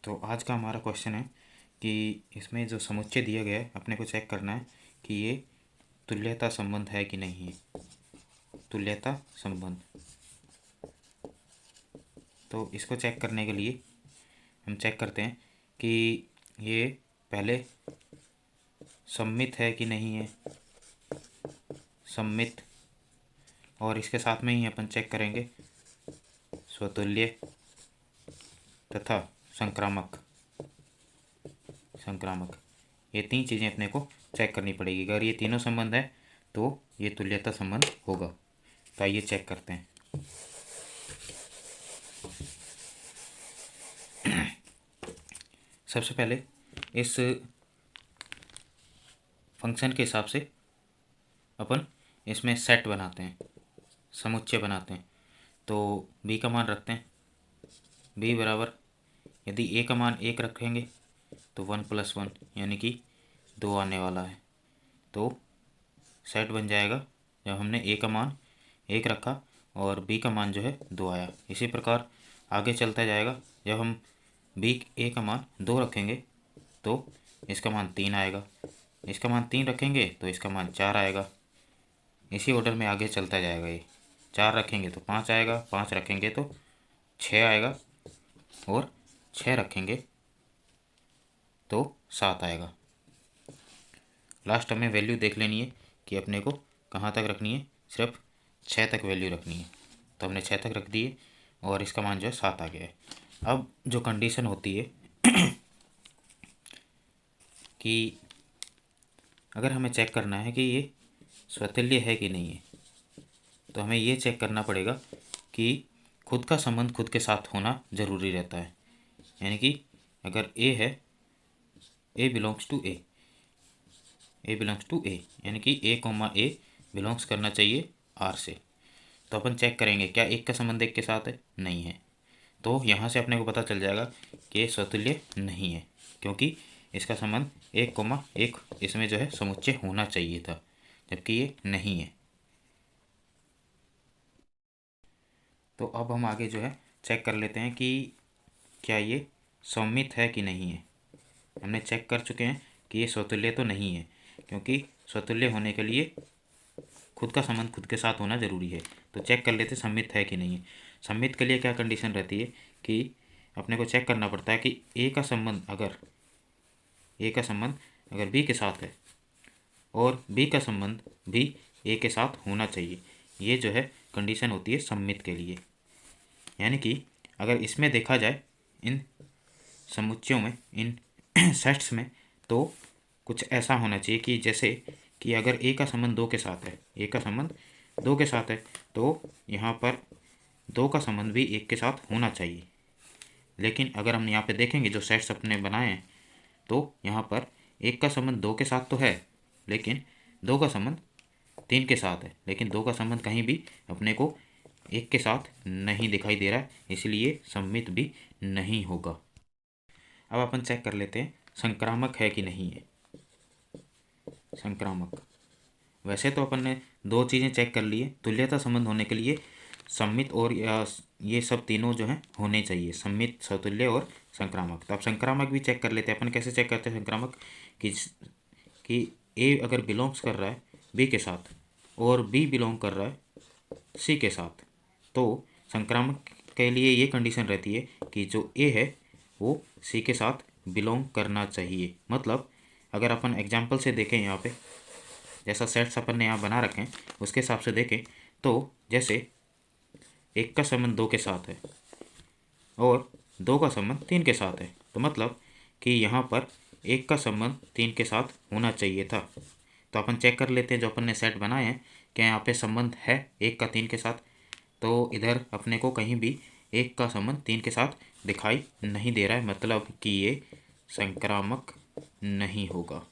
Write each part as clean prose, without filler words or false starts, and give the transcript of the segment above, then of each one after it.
तो आज का हमारा क्वेश्चन है कि इसमें जो समुच्चय दिया गया है अपने को चेक करना है कि ये तुल्यता संबंध है कि नहीं है। तुल्यता संबंध, तो इसको चेक करने के लिए हम चेक करते हैं कि ये पहले सममित है कि नहीं है। सममित, और इसके साथ में ही अपन चेक करेंगे स्वतुल्य तथा संक्रामक। संक्रामक, ये तीन चीज़ें अपने को चेक करनी पड़ेगी। अगर ये तीनों संबंध है तो ये तुल्यता संबंध होगा। तो आइए चेक करते हैं। सबसे पहले इस फंक्शन के हिसाब से अपन इसमें सेट बनाते हैं, समुच्चय बनाते हैं। तो b का मान रखते हैं। b बराबर, यदि a का मान 1 रखेंगे तो 1 + 1 यानी कि 2 आने वाला है। तो सेट बन जाएगा जब हमने a का मान 1 रखा और b का मान जो है 2 आया। इसी प्रकार आगे चलता जाएगा। जब हम a का मान 2 रखेंगे तो इसका मान 3 आएगा। इसका मान 3 रखेंगे तो इसका मान 4 आएगा। इसी ऑर्डर में आगे चलता जाएगा। ये 4 रखेंगे तो 5 आएगा, 5 रखेंगे तो 6 आएगा, और 6 रखेंगे तो 7 आएगा। लास्ट हमें वैल्यू देख लेनी है कि अपने को कहाँ तक रखनी है। सिर्फ 6 तक वैल्यू रखनी है। तो हमने 6 तक रख दी है और इसका मान जो है 7 आ गया है। अब जो कंडीशन होती है कि अगर हमें चेक करना है कि ये स्वतुल्य है कि नहीं है, तो हमें ये चेक करना पड़ेगा कि खुद का संबंध खुद के साथ होना ज़रूरी रहता है। यानी कि अगर a है, a belongs to a, a belongs to a, यानी कि a, बिलोंग्स करना चाहिए r से। तो अपन चेक करेंगे क्या एक का संबंध एक के साथ है, नहीं है। तो यहाँ से अपने को पता चल जाएगा कि ये स्वतुल्य नहीं है, क्योंकि इसका संबंध 1, इसमें जो है समुच्चय होना चाहिए था, जबकि ये नहीं है। तो अब हम आगे जो है चेक कर लेते हैं कि क्या ये सममित है कि नहीं है। हमने चेक कर चुके हैं कि ये स्वतुल्य तो नहीं है, क्योंकि स्वतुल्य होने के लिए खुद का संबंध खुद के साथ होना ज़रूरी है। तो चेक कर लेते सम्मित है कि नहीं है। सम्मित के लिए क्या कंडीशन रहती है कि अपने को चेक करना पड़ता है कि ए का संबंध अगर बी के साथ है और बी का संबंध भी ए के साथ होना चाहिए। ये जो है कंडीशन होती है सम्मित के लिए। यानी कि अगर इसमें देखा जाए, इन समुच्चयों में, इन सेट्स में, तो कुछ ऐसा होना चाहिए कि जैसे कि अगर ए का संबंध 2 के साथ है, ए का संबंध 2 के साथ है, तो यहाँ पर 2 का संबंध भी 1 के साथ होना चाहिए। लेकिन अगर हम यहाँ पे देखेंगे जो सेट्स अपने बनाए हैं, तो यहाँ पर 1 का संबंध 2 के साथ तो है, लेकिन 2 का संबंध 3 के साथ है, लेकिन 2 का संबंध कहीं भी अपने को 1 के साथ नहीं दिखाई दे रहा है, इसलिए सम्मित भी नहीं होगा। अब अपन चेक कर लेते हैं संक्रामक है कि नहीं है। संक्रामक, वैसे तो अपन ने 2 चीज़ें चेक कर ली है। तुल्यता संबंध होने के लिए सम्मित और ये सब तीनों जो हैं होने चाहिए, सम्मित, स्वतुल्य और संक्रामक। तो अब संक्रामक भी चेक कर लेते हैं। अपन कैसे चेक करते हैं संक्रामक, कि ए अगर बिलोंग्स कर रहा है बी के साथ और बी बिलोंग कर रहा है सी के साथ, तो संक्रामक के लिए ये कंडीशन रहती है कि जो ए है वो सी के साथ बिलोंग करना चाहिए। मतलब अगर अपन एग्जाम्पल से देखें, यहाँ पे जैसा सेट्स अपन ने यहाँ बना रखे हैं उसके हिसाब से देखें, तो जैसे 1 का संबंध 2 के साथ है और 2 का संबंध 3 के साथ है, तो मतलब कि यहाँ पर 1 का संबंध 3 के साथ होना चाहिए था। तो अपन चेक कर लेते हैं जो अपन ने सेट बनाए हैं, क्या यहाँ पे संबंध है 1 का 3 के साथ। तो इधर अपने को कहीं भी 1 का संबंध 3 के साथ दिखाई नहीं दे रहा है, मतलब कि ये संक्रामक नहीं होगा।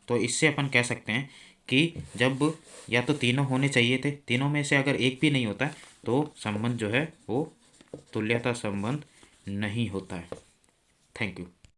तो इससे अपन कह सकते हैं कि जब या तो तीनों होने चाहिए थे, तीनों में से अगर एक भी नहीं होता है तो संबंध जो है वो तुल्यता संबंध नहीं होता है। Thank you.